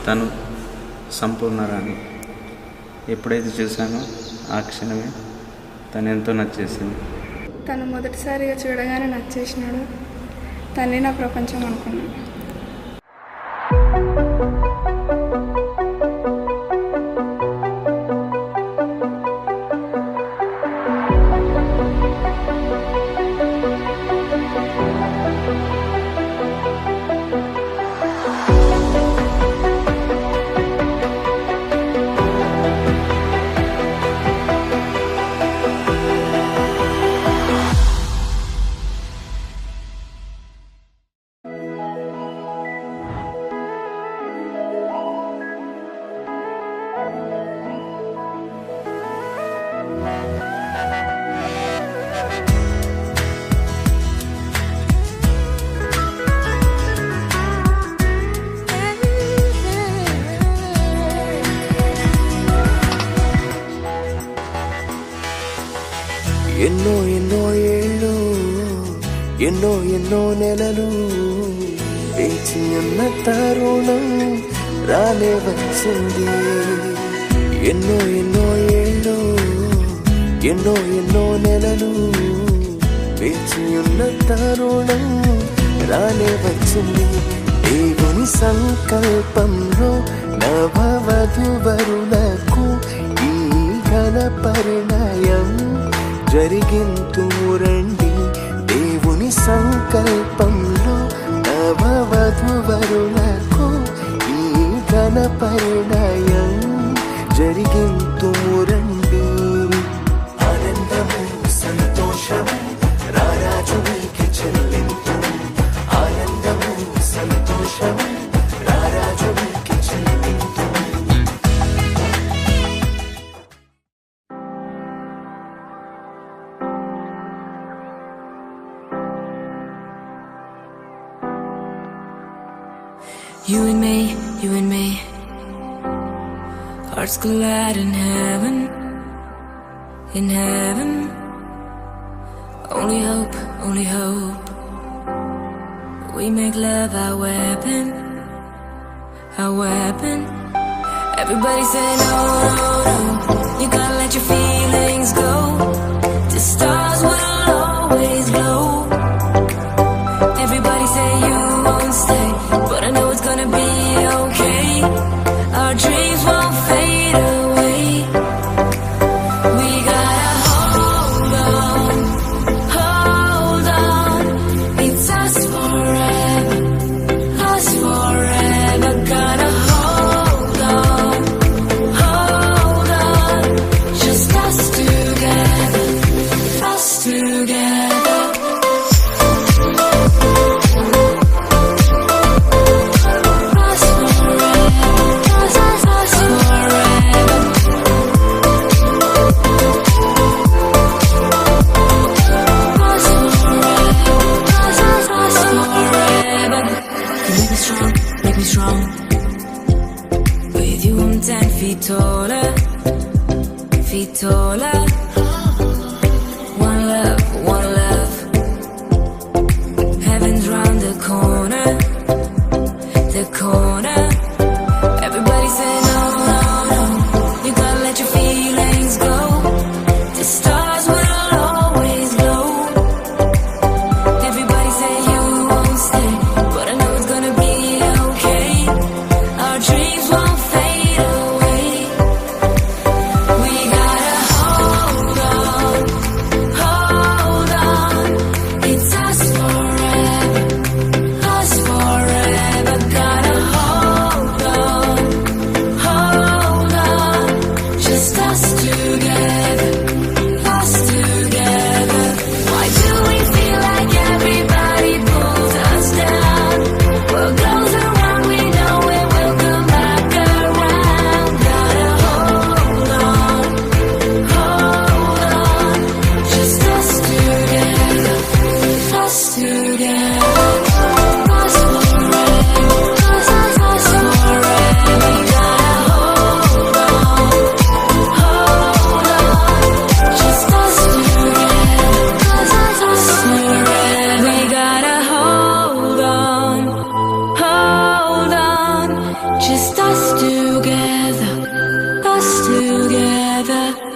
తను సంపూర్ణరాణి. ఎప్పుడైతే చూసానో ఆ క్షణమే తను ఎంతో నచ్చేసింది. తను మొదటిసారిగా చూడగానే నచ్చేసినాడు. తనే నా ప్రపంచం అనుకున్నాను. ఎన్నో ఎన్నో ఏళ్ళు, ఎన్నో ఎన్నో నెలలు వేచి ఉన్న తరుణం రాలే వచ్చింది. ఎన్నో ఎన్నో ఏళ్ళు, ఎన్నో ఎన్నో నెలలు వేచి ఉన్న తరుణం రాలే వచ్చింది. దేవుని సంకల్పంలో నవవధువరులకు ఈ ఘన పరిణయం జరిగింతురండి. దేవుని సంకల్పంలో నవవధువరులకు ఈ ఘన పరిణయం జరిగింతురండి. ఆనందము సంతోషము రారాజు నీకే చెల్లింతు. ఆనందము సంతోషము రారాజు నీకే చెల్లింతు. You and me, hearts collide in heaven, in heaven. Only hope, we make love our weapon, our weapon. Everybody say no, no, no, you gotta let your feelings go. The stars will always glow. Everybody say you won't stay, but I know it's gonna be okay. Our dreams won't fade away. We gotta hold on, hold on. It's us forever, us forever. Gotta hold on, just us together. together.